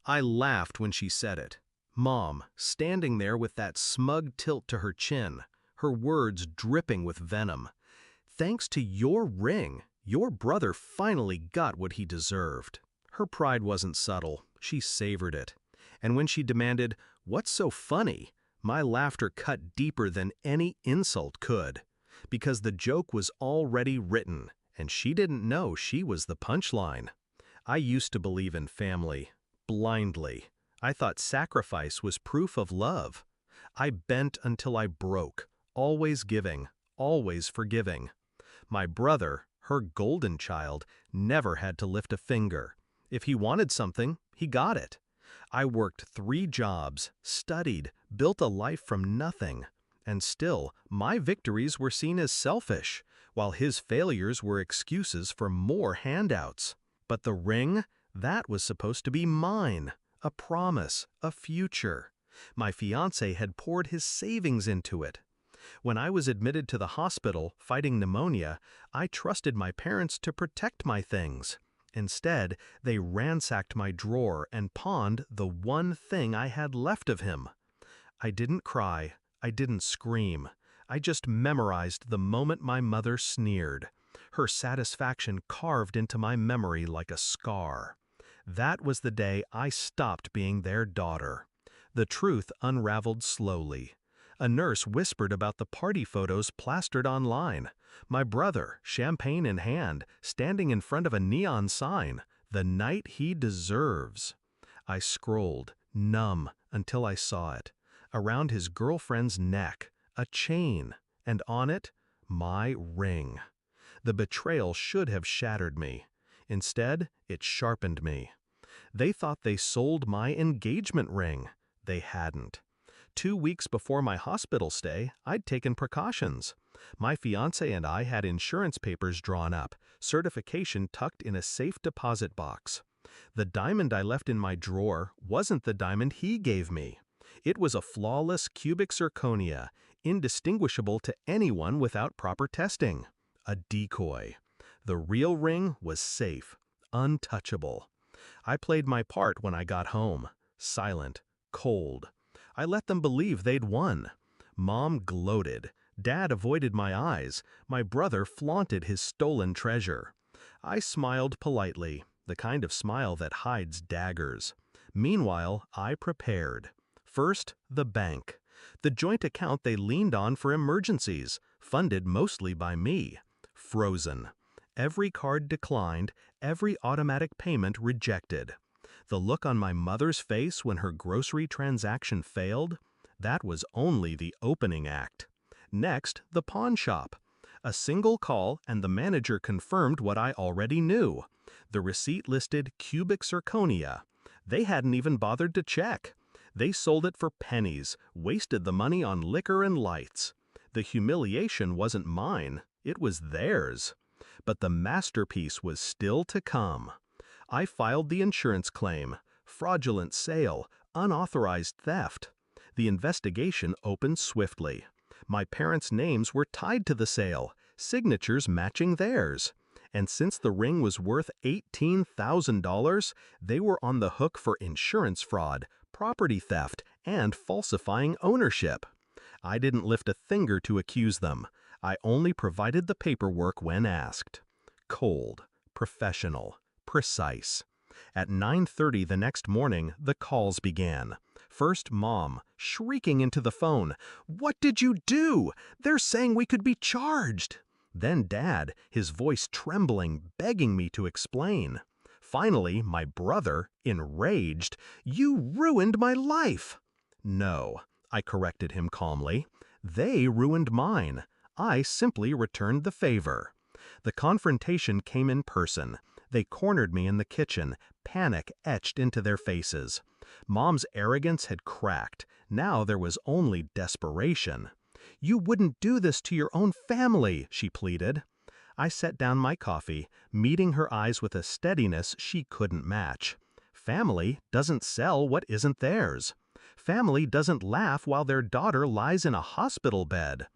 I laughed when she said it. Mom, standing there with that smug tilt to her chin, her words dripping with venom. Thanks to your ring, your brother finally got what he deserved. Her pride wasn't subtle, she savored it. And when she demanded, "What's so funny?" my laughter cut deeper than any insult could. Because the joke was already written, and she didn't know she was the punchline. I used to believe in family, blindly. I thought sacrifice was proof of love. I bent until I broke, always giving, always forgiving. My brother, her golden child, never had to lift a finger. If he wanted something, he got it. I worked 3 jobs, studied, built a life from nothing. And still, my victories were seen as selfish, while his failures were excuses for more handouts. But the ring, that was supposed to be mine, a promise, a future. My fiancé had poured his savings into it. When I was admitted to the hospital fighting pneumonia, I trusted my parents to protect my things. Instead, they ransacked my drawer and pawned the one thing I had left of him. I didn't cry. I didn't scream. I just memorized the moment my mother sneered. Her satisfaction carved into my memory like a scar. That was the day I stopped being their daughter. The truth unraveled slowly. A nurse whispered about the party photos plastered online. My brother, champagne in hand, standing in front of a neon sign, "The night he deserves." I scrolled, numb, until I saw it. Around his girlfriend's neck, a chain, and on it, my ring. The betrayal should have shattered me. Instead, it sharpened me. They thought they sold my engagement ring. They hadn't. 2 weeks before my hospital stay, I'd taken precautions. My fiancé and I had insurance papers drawn up, certification tucked in a safe deposit box. The diamond I left in my drawer wasn't the diamond he gave me. It was a flawless cubic zirconia, indistinguishable to anyone without proper testing. A decoy. The real ring was safe, untouchable. I played my part when I got home. Silent, cold. I let them believe they'd won. Mom gloated. Dad avoided my eyes. My brother flaunted his stolen treasure. I smiled politely, the kind of smile that hides daggers. Meanwhile, I prepared. First, the bank. The joint account they leaned on for emergencies, funded mostly by me. Frozen. Every card declined, every automatic payment rejected. The look on my mother's face when her grocery transaction failed, that was only the opening act. Next, the pawn shop. A single call and the manager confirmed what I already knew. The receipt listed cubic zirconia. They hadn't even bothered to check. They sold it for pennies, wasted the money on liquor and lights. The humiliation wasn't mine, it was theirs. But the masterpiece was still to come. I filed the insurance claim, fraudulent sale, unauthorized theft. The investigation opened swiftly. My parents' names were tied to the sale, signatures matching theirs. And since the ring was worth $18,000, they were on the hook for insurance fraud, property theft, and falsifying ownership. I didn't lift a finger to accuse them. I only provided the paperwork when asked. Cold, professional, precise. At 9:30 the next morning, the calls began. First, Mom, shrieking into the phone, "What did you do? They're saying we could be charged." Then Dad, his voice trembling, begging me to explain. Finally, my brother, enraged, "You ruined my life." "No," I corrected him calmly. "They ruined mine. I simply returned the favor." The confrontation came in person. They cornered me in the kitchen, panic etched into their faces. Mom's arrogance had cracked. Now there was only desperation. "You wouldn't do this to your own family," she pleaded. I set down my coffee, meeting her eyes with a steadiness she couldn't match. Family doesn't sell what isn't theirs. Family doesn't laugh while their daughter lies in a hospital bed.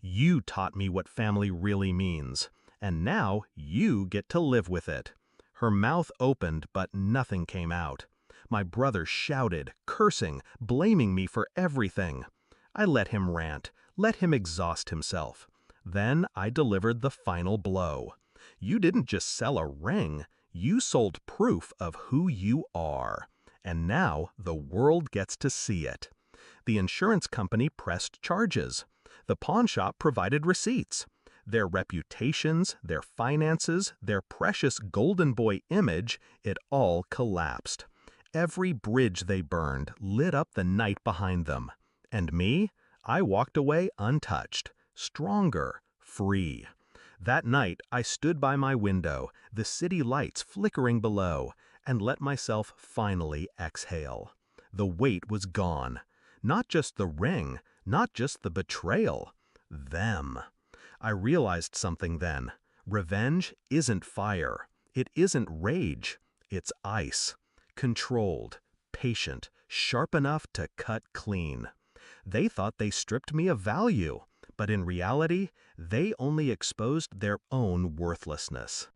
You taught me what family really means, and now you get to live with it. Her mouth opened, but nothing came out. My brother shouted, cursing, blaming me for everything. I let him rant, let him exhaust himself. Then I delivered the final blow. You didn't just sell a ring, you sold proof of who you are. And now the world gets to see it. The insurance company pressed charges. The pawn shop provided receipts. Their reputations, their finances, their precious golden boy image, it all collapsed. Every bridge they burned lit up the night behind them. And me? I walked away untouched, stronger, free. That night I stood by my window, the city lights flickering below, and let myself finally exhale. The weight was gone. Not just the ring, not just the betrayal. Them. I realized something then. Revenge isn't fire. It isn't rage. It's ice. Controlled, patient, sharp enough to cut clean. They thought they stripped me of value, but in reality, they only exposed their own worthlessness.